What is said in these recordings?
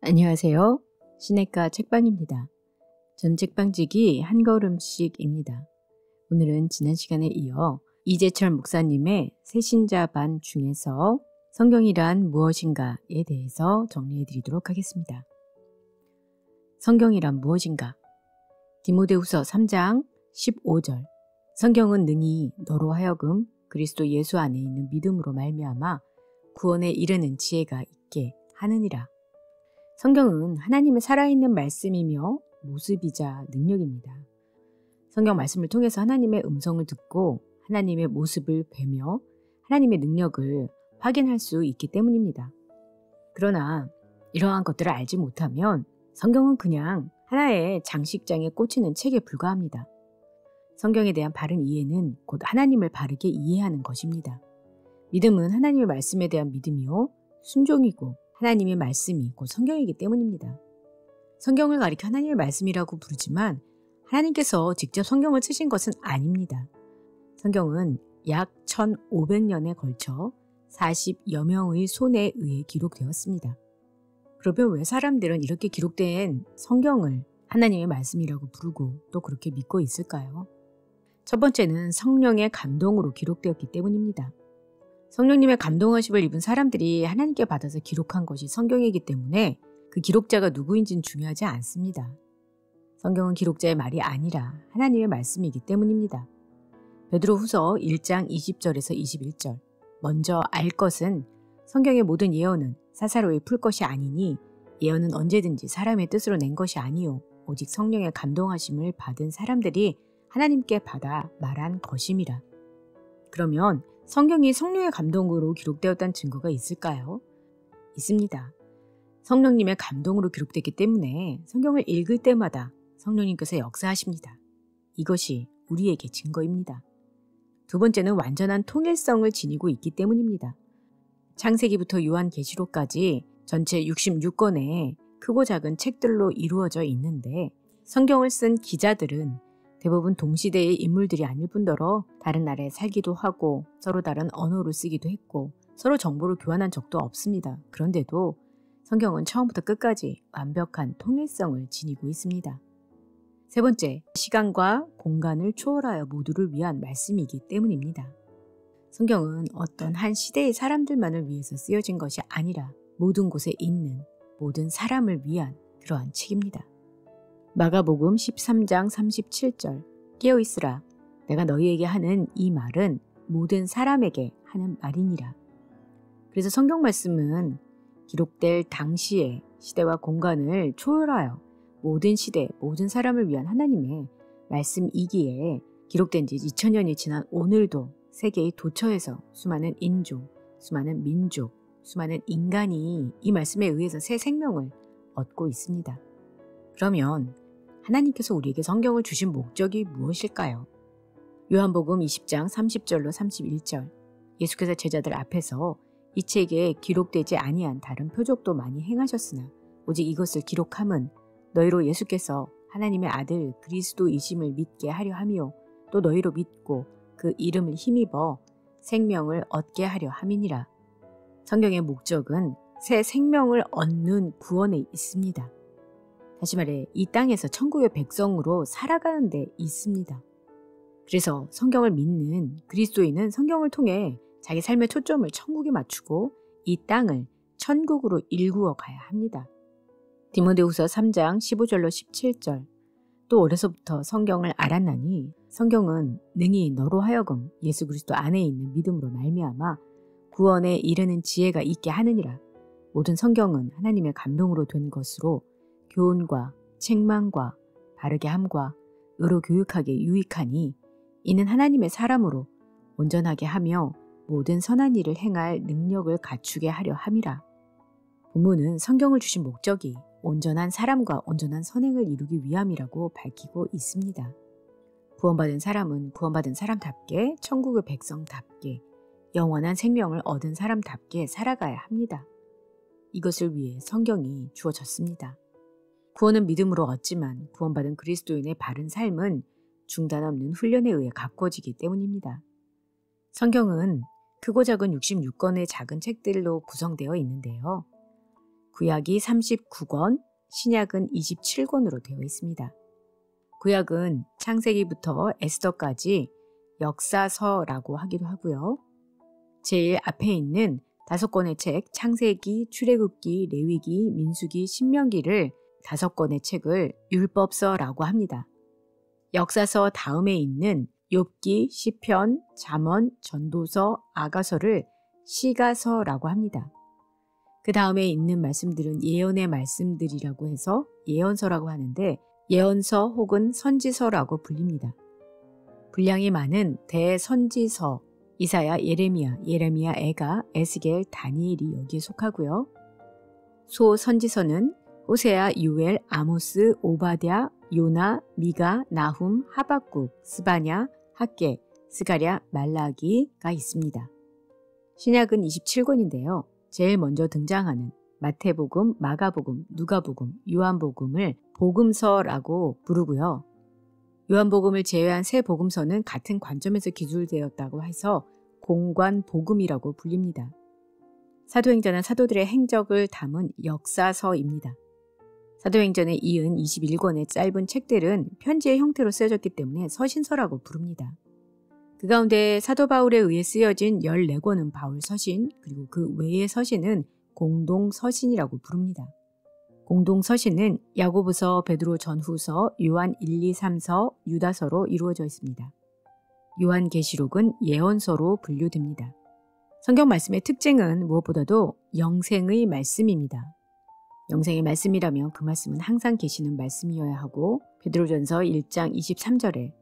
안녕하세요. 시내가 책방입니다. 전 책방지기 한 걸음씩입니다. 오늘은 지난 시간에 이어 이재철 목사님의 새신자반 중에서 성경이란 무엇인가에 대해서 정리해 드리도록 하겠습니다. 성경이란 무엇인가? 디모데후서 3장 15절. 성경은 능히 너로 하여금 그리스도 예수 안에 있는 믿음으로 말미암아 구원에 이르는 지혜가 있게 하느니라. 성경은 하나님의 살아있는 말씀이며 모습이자 능력입니다. 성경 말씀을 통해서 하나님의 음성을 듣고 하나님의 모습을 뵈며 하나님의 능력을 확인할 수 있기 때문입니다. 그러나 이러한 것들을 알지 못하면 성경은 그냥 하나의 장식장에 꽂히는 책에 불과합니다. 성경에 대한 바른 이해는 곧 하나님을 바르게 이해하는 것입니다. 믿음은 하나님의 말씀에 대한 믿음이요 순종이고 하나님의 말씀이 곧 성경이기 때문입니다. 성경을 가리켜 하나님의 말씀이라고 부르지만 하나님께서 직접 성경을 쓰신 것은 아닙니다. 성경은 약 1500년에 걸쳐 40여 명의 손에 의해 기록되었습니다. 그러면 왜 사람들은 이렇게 기록된 성경을 하나님의 말씀이라고 부르고 또 그렇게 믿고 있을까요? 첫 번째는 성령의 감동으로 기록되었기 때문입니다. 성령님의 감동하심을 입은 사람들이 하나님께 받아서 기록한 것이 성경이기 때문에 그 기록자가 누구인지는 중요하지 않습니다. 성경은 기록자의 말이 아니라 하나님의 말씀이기 때문입니다. 베드로후서 1장 20절에서 21절. 먼저 알 것은 성경의 모든 예언은 사사로이 풀 것이 아니니 예언은 언제든지 사람의 뜻으로 낸 것이 아니요 오직 성령의 감동하심을 받은 사람들이 하나님께 받아 말한 것임이라. 그러면 성경이 성령의 감동으로 기록되었다는 증거가 있을까요? 있습니다. 성령님의 감동으로 기록됐기 때문에 성경을 읽을 때마다 성령님께서 역사하십니다. 이것이 우리에게 증거입니다. 두 번째는 완전한 통일성을 지니고 있기 때문입니다. 창세기부터 요한계시록까지 전체 66권의 크고 작은 책들로 이루어져 있는데 성경을 쓴 기자들은 대부분 동시대의 인물들이 아닐 뿐더러 다른 나라에 살기도 하고 서로 다른 언어를 쓰기도 했고 서로 정보를 교환한 적도 없습니다. 그런데도 성경은 처음부터 끝까지 완벽한 통일성을 지니고 있습니다. 세 번째, 시간과 공간을 초월하여 모두를 위한 말씀이기 때문입니다. 성경은 어떤 한 시대의 사람들만을 위해서 쓰여진 것이 아니라 모든 곳에 있는 모든 사람을 위한 그러한 책입니다. 마가복음 13장 37절. 깨어있으라. 내가 너희에게 하는 이 말은 모든 사람에게 하는 말이니라. 그래서 성경 말씀은 기록될 당시의 시대와 공간을 초월하여 모든 시대, 모든 사람을 위한 하나님의 말씀이기에 기록된 지 2000년이 지난 오늘도 세계의 도처에서 수많은 인종, 수많은 민족, 수많은 인간이 이 말씀에 의해서 새 생명을 얻고 있습니다. 그러면 하나님께서 우리에게 성경을 주신 목적이 무엇일까요? 요한복음 20장 30절로 31절. 예수께서 제자들 앞에서 이 책에 기록되지 아니한 다른 표적도 많이 행하셨으나 오직 이것을 기록함은 너희로 예수께서 하나님의 아들 그리스도이심을 믿게 하려 함이요 또 너희로 믿고 그 이름을 힘입어 생명을 얻게 하려 함이니라. 성경의 목적은 새 생명을 얻는 구원에 있습니다. 다시 말해 이 땅에서 천국의 백성으로 살아가는 데 있습니다. 그래서 성경을 믿는 그리스도인은 성경을 통해 자기 삶의 초점을 천국에 맞추고 이 땅을 천국으로 일구어 가야 합니다. 디모데후서 3장 15절로 17절. 또 어려서부터 성경을 알았나니 성경은 능히 너로 하여금 예수 그리스도 안에 있는 믿음으로 말미암아 구원에 이르는 지혜가 있게 하느니라. 모든 성경은 하나님의 감동으로 된 것으로 교훈과 책망과 바르게 함과 의로 교육하게 유익하니 이는 하나님의 사람으로 온전하게 하며 모든 선한 일을 행할 능력을 갖추게 하려 함이라. 본문은 성경을 주신 목적이 온전한 사람과 온전한 선행을 이루기 위함이라고 밝히고 있습니다. 구원받은 사람은 구원받은 사람답게 천국의 백성답게 영원한 생명을 얻은 사람답게 살아가야 합니다. 이것을 위해 성경이 주어졌습니다. 구원은 믿음으로 얻지만 구원받은 그리스도인의 바른 삶은 중단 없는 훈련에 의해 가꿔지기 때문입니다. 성경은 크고 작은 66권의 작은 책들로 구성되어 있는데요. 구약이 39권, 신약은 27권으로 되어 있습니다. 구약은 창세기부터 에스더까지 역사서라고 하기도 하고요. 제일 앞에 있는 5권의 책 창세기, 출애굽기, 레위기, 민수기, 신명기를 5권의 책을 율법서라고 합니다. 역사서 다음에 있는 욥기, 시편, 잠언, 전도서, 아가서를 시가서라고 합니다. 그 다음에 있는 말씀들은 예언의 말씀들이라고 해서 예언서라고 하는데 예언서 혹은 선지서라고 불립니다. 분량이 많은 대선지서, 이사야, 예레미야, 애가, 에스겔, 다니엘이 여기에 속하고요. 소선지서는 호세아, 요엘, 아모스, 오바댜, 요나, 미가, 나훔, 하박국, 스바냐, 학개, 스가랴, 말라기가 있습니다. 신약은 27권인데요. 제일 먼저 등장하는 마태복음, 마가복음, 누가복음, 요한복음을 복음서라고 부르고요. 요한복음을 제외한 세 복음서는 같은 관점에서 기술되었다고 해서 공관복음이라고 불립니다. 사도행전은 사도들의 행적을 담은 역사서입니다. 사도행전에 이은 21권의 짧은 책들은 편지의 형태로 쓰여졌기 때문에 서신서라고 부릅니다. 그 가운데 사도 바울에 의해 쓰여진 14권은 바울 서신, 그리고 그 외의 서신은 공동서신이라고 부릅니다. 공동서신은 야고보서, 베드로 전후서, 요한 1, 2, 3서, 유다서로 이루어져 있습니다. 요한계시록은 예언서로 분류됩니다. 성경 말씀의 특징은 무엇보다도 영생의 말씀입니다. 영생의 말씀이라면 그 말씀은 항상 계시는 말씀이어야 하고 베드로전서 1장 23절에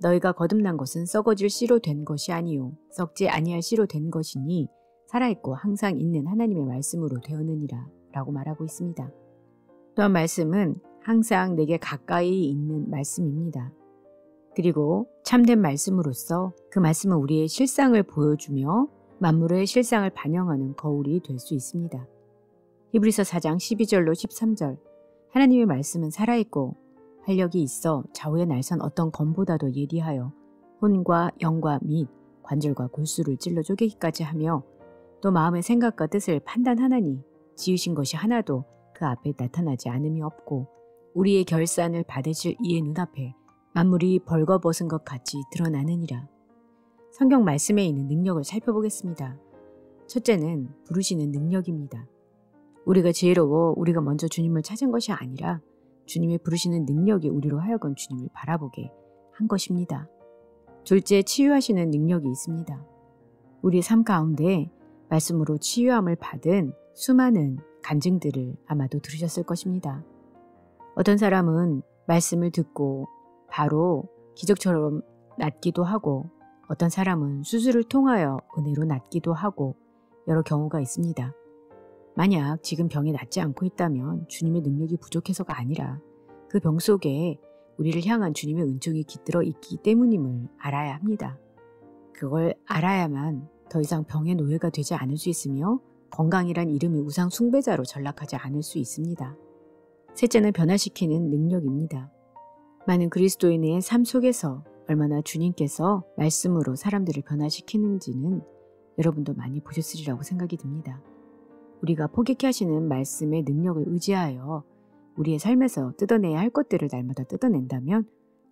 너희가 거듭난 것은 썩어질 씨로 된 것이 아니요 썩지 아니할 씨로 된 것이니 살아있고 항상 있는 하나님의 말씀으로 되었느니라 라고 말하고 있습니다. 또한 말씀은 항상 내게 가까이 있는 말씀입니다. 그리고 참된 말씀으로서 그 말씀은 우리의 실상을 보여주며 만물의 실상을 반영하는 거울이 될 수 있습니다. 히브리서 4장 12절로 13절 하나님의 말씀은 살아있고 활력이 있어 좌우에 날선 어떤 검보다도 예리하여 혼과 영과 및 관절과 골수를 찔러 쪼개기까지 하며 또 마음의 생각과 뜻을 판단하나니 지으신 것이 하나도 그 앞에 나타나지 않음이 없고 우리의 결산을 받으실 이의 눈앞에 만물이 벌거벗은 것 같이 드러나느니라. 성경 말씀에 있는 능력을 살펴보겠습니다. 첫째는 부르시는 능력입니다. 우리가 지혜로워 우리가 먼저 주님을 찾은 것이 아니라 주님의 부르시는 능력이 우리로 하여금 주님을 바라보게 한 것입니다. 둘째, 치유하시는 능력이 있습니다. 우리의 삶 가운데 말씀으로 치유함을 받은 수많은 간증들을 아마도 들으셨을 것입니다. 어떤 사람은 말씀을 듣고 바로 기적처럼 낫기도 하고 어떤 사람은 수술을 통하여 은혜로 낫기도 하고 여러 경우가 있습니다. 만약 지금 병이 낫지 않고 있다면 주님의 능력이 부족해서가 아니라 그 병 속에 우리를 향한 주님의 은총이 깃들어 있기 때문임을 알아야 합니다. 그걸 알아야만 더 이상 병의 노예가 되지 않을 수 있으며 건강이란 이름의 우상 숭배자로 전락하지 않을 수 있습니다. 셋째는 변화시키는 능력입니다. 많은 그리스도인의 삶 속에서 얼마나 주님께서 말씀으로 사람들을 변화시키는지는 여러분도 많이 보셨으리라고 생각이 듭니다. 우리가 포기케 하시는 말씀의 능력을 의지하여 우리의 삶에서 뜯어내야 할 것들을 날마다 뜯어낸다면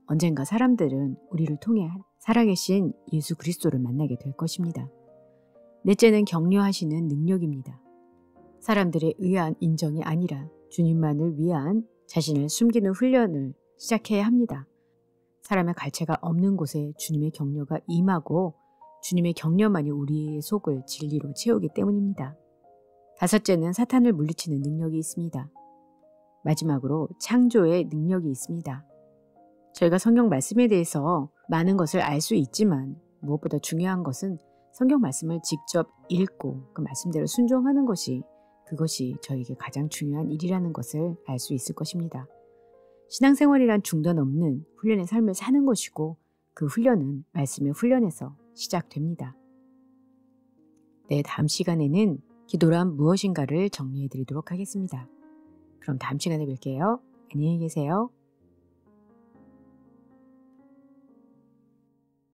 언젠가 사람들은 우리를 통해 살아계신 예수 그리스도를 만나게 될 것입니다. 넷째는 격려하시는 능력입니다. 사람들에 의한 인정이 아니라 주님만을 위한 자신을 숨기는 훈련을 시작해야 합니다. 사람의 갈채가 없는 곳에 주님의 격려가 임하고 주님의 격려만이 우리의 속을 진리로 채우기 때문입니다. 다섯째는 사탄을 물리치는 능력이 있습니다. 마지막으로 창조의 능력이 있습니다. 저희가 성경 말씀에 대해서 많은 것을 알 수 있지만 무엇보다 중요한 것은 성경 말씀을 직접 읽고 그 말씀대로 순종하는 것이 그것이 저에게 가장 중요한 일이라는 것을 알 수 있을 것입니다. 신앙생활이란 중단 없는 훈련의 삶을 사는 것이고 그 훈련은 말씀의 훈련에서 시작됩니다. 네, 다음 시간에는 기도란 무엇인가를 정리해 드리도록 하겠습니다. 그럼 다음 시간에 뵐게요. 안녕히 계세요.